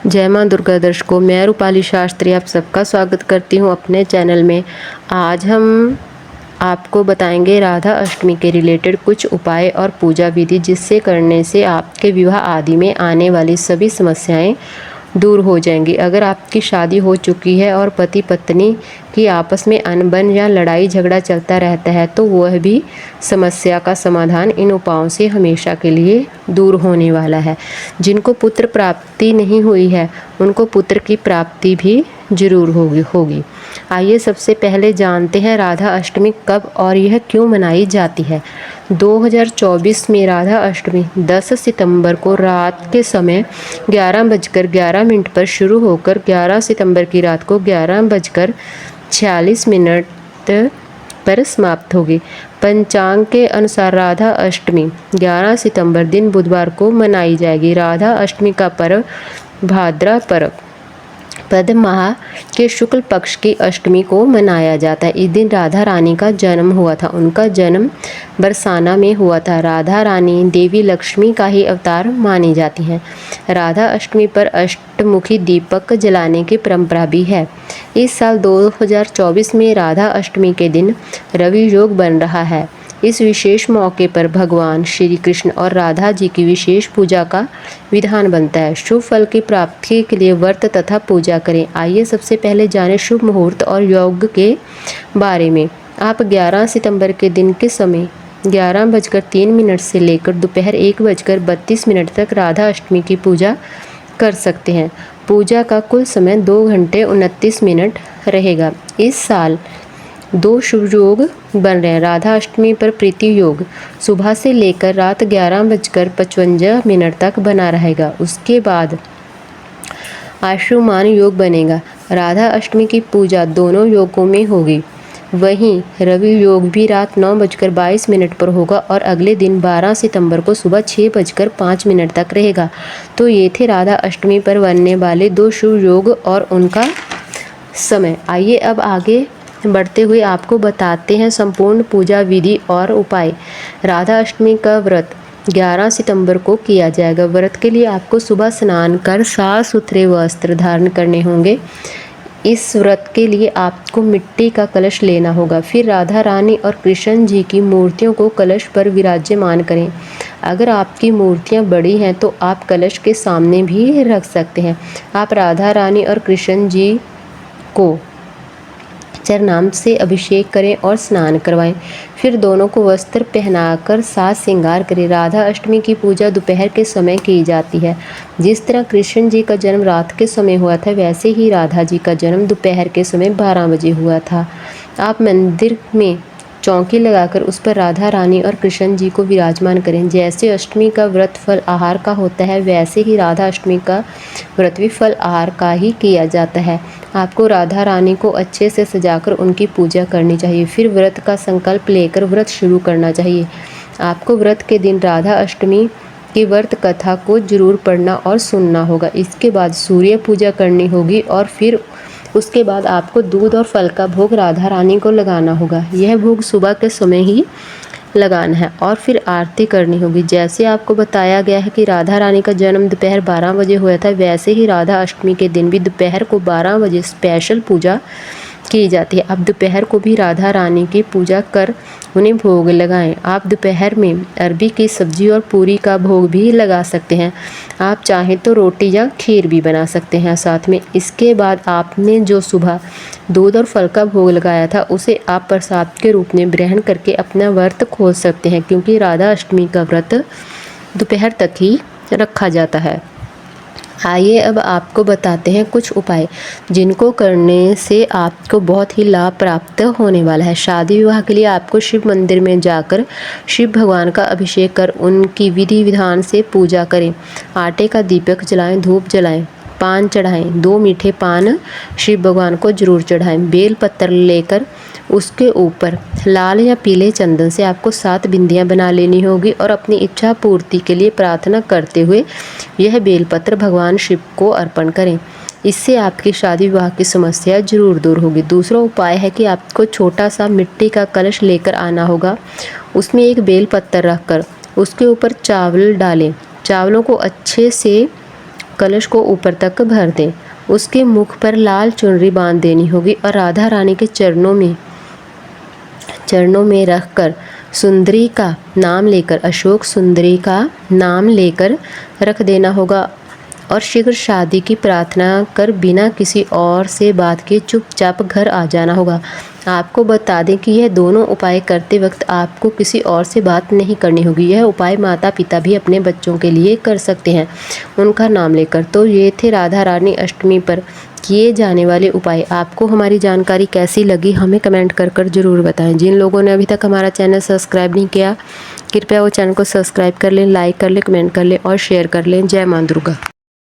जय मां दुर्गा दर्शकों, मैं रूपाली शास्त्री आप सबका स्वागत करती हूं अपने चैनल में। आज हम आपको बताएंगे राधा अष्टमी के रिलेटेड कुछ उपाय और पूजा विधि, जिससे करने से आपके विवाह आदि में आने वाली सभी समस्याएं दूर हो जाएंगी। अगर आपकी शादी हो चुकी है और पति पत्नी की आपस में अनबन या लड़ाई झगड़ा चलता रहता है, तो वह भी समस्या का समाधान इन उपायों से हमेशा के लिए दूर होने वाला है। जिनको पुत्र प्राप्ति नहीं हुई है, उनको पुत्र की प्राप्ति भी जरूर होगी। आइए सबसे पहले जानते हैं राधा अष्टमी कब और यह क्यों मनाई जाती है। 2024 में राधा अष्टमी 10 सितंबर को रात के समय 11:11 पर शुरू होकर 11 सितंबर की रात को 11:46 पर समाप्त होगी। पंचांग के अनुसार राधा अष्टमी 11 सितंबर दिन बुधवार को मनाई जाएगी। राधा अष्टमी का पर्व भाद्रपद माह के शुक्ल पक्ष की अष्टमी को मनाया जाता है। इस दिन राधा रानी का जन्म हुआ था। उनका जन्म बरसाना में हुआ था। राधा रानी देवी लक्ष्मी का ही अवतार मानी जाती हैं। राधा अष्टमी पर अष्टमुखी दीपक जलाने की परंपरा भी है। इस साल 2024 में राधा अष्टमी के दिन रवि योग बन रहा है। इस विशेष मौके पर भगवान श्री कृष्ण और राधा जी की विशेष पूजा का विधान बनता है। शुभ फल की प्राप्ति के लिए व्रत तथा पूजा करें। आइए सबसे पहले जानें शुभ मुहूर्त और योग के बारे में। आप 11 सितंबर के दिन के समय 11:03 से लेकर दोपहर 1:32 तक राधा अष्टमी की पूजा कर सकते हैं। पूजा का कुल समय 2 घंटे 29 मिनट रहेगा। इस साल 2 शुभ योग बन रहे हैं। राधा अष्टमी पर प्रीति योग सुबह से लेकर रात 11:55 तक बना रहेगा। उसके बाद आशुमान योग बनेगा। राधा अष्टमी की पूजा दोनों योगों में होगी। वहीं रवि योग भी रात 9:22 पर होगा और अगले दिन 12 सितंबर को सुबह 6:05 तक रहेगा। तो ये थे राधा अष्टमी पर बनने वाले 2 शुभ योग और उनका समय। आइए अब आगे बढ़ते हुए आपको बताते हैं संपूर्ण पूजा विधि और उपाय। राधा अष्टमी का व्रत 11 सितंबर को किया जाएगा। व्रत के लिए आपको सुबह स्नान कर साफ सुथरे वस्त्र धारण करने होंगे। इस व्रत के लिए आपको मिट्टी का कलश लेना होगा। फिर राधा रानी और कृष्ण जी की मूर्तियों को कलश पर विराजमान करें। अगर आपकी मूर्तियां बड़ी हैं तो आप कलश के सामने भी रख सकते हैं। आप राधा रानी और कृष्ण जी को चरणामृत से अभिषेक करें और स्नान करवाएं। फिर दोनों को वस्त्र पहनाकर साज श्रृंगार करें। राधा अष्टमी की पूजा दोपहर के समय की जाती है। जिस तरह कृष्ण जी का जन्म रात के समय हुआ था, वैसे ही राधा जी का जन्म दोपहर के समय 12 बजे हुआ था। आप मंदिर में चौकी लगाकर उस पर राधा रानी और कृष्ण जी को विराजमान करें। जैसे अष्टमी का व्रत फल आहार का होता है, वैसे ही राधा अष्टमी का व्रत भी फल आहार का ही किया जाता है। आपको राधा रानी को अच्छे से सजाकर उनकी पूजा करनी चाहिए। फिर व्रत का संकल्प लेकर व्रत शुरू करना चाहिए। आपको व्रत के दिन राधा अष्टमी की व्रत कथा को जरूर पढ़ना और सुनना होगा। इसके बाद सूर्य पूजा करनी होगी और फिर उसके बाद आपको दूध और फल का भोग राधा रानी को लगाना होगा। यह भोग सुबह के समय ही लगाना है और फिर आरती करनी होगी। जैसे आपको बताया गया है कि राधा रानी का जन्म दोपहर 12 बजे हुआ था, वैसे ही राधा अष्टमी के दिन भी दोपहर को 12 बजे स्पेशल पूजा की जाती है। आप दोपहर को भी राधा रानी की पूजा कर उन्हें भोग लगाएं। आप दोपहर में अरबी की सब्जी और पूरी का भोग भी लगा सकते हैं। आप चाहें तो रोटी या खीर भी बना सकते हैं साथ में। इसके बाद आपने जो सुबह दूध और फल का भोग लगाया था, उसे आप प्रसाद के रूप में ग्रहण करके अपना व्रत खोल सकते हैं, क्योंकि राधा अष्टमी का व्रत दोपहर तक ही रखा जाता है। आइए अब आपको बताते हैं कुछ उपाय जिनको करने से आपको बहुत ही लाभ प्राप्त होने वाला है। शादी विवाह के लिए आपको शिव मंदिर में जाकर शिव भगवान का अभिषेक कर उनकी विधि विधान से पूजा करें। आटे का दीपक जलाएं, धूप जलाएं, पान चढ़ाएं। 2 मीठे पान शिव भगवान को जरूर चढ़ाएं। बेल पत्र लेकर उसके ऊपर लाल या पीले चंदन से आपको 7 बिंदियां बना लेनी होगी और अपनी इच्छा पूर्ति के लिए प्रार्थना करते हुए यह बेलपत्र भगवान शिव को अर्पण करें। इससे आपकी शादी विवाह की समस्या जरूर दूर होगी। दूसरा उपाय है कि आपको छोटा सा मिट्टी का कलश लेकर आना होगा। उसमें एक बेल पत्थर रखकर उसके ऊपर चावल डालें। चावलों को अच्छे से कलश को ऊपर तक भर दें। उसके मुख पर लाल चुनरी बांध देनी होगी और राधा रानी के चरणों में रखकर सुंदरी का नाम लेकर, अशोक सुंदरी का नाम लेकर रख देना होगा और शीघ्र शादी की प्रार्थना कर बिना किसी और से बात किए चुपचाप घर आ जाना होगा। आपको बता दें कि यह दोनों उपाय करते वक्त आपको किसी और से बात नहीं करनी होगी। यह उपाय माता पिता भी अपने बच्चों के लिए कर सकते हैं उनका नाम लेकर। तो ये थे राधा रानी अष्टमी पर किए जाने वाले उपाय। आपको हमारी जानकारी कैसी लगी हमें कमेंट कर ज़रूर बताएं। जिन लोगों ने अभी तक हमारा चैनल सब्सक्राइब नहीं किया, कृपया वो चैनल को सब्सक्राइब कर लें, लाइक कर लें, कमेंट कर लें और शेयर कर लें। जय माँ दुर्गा।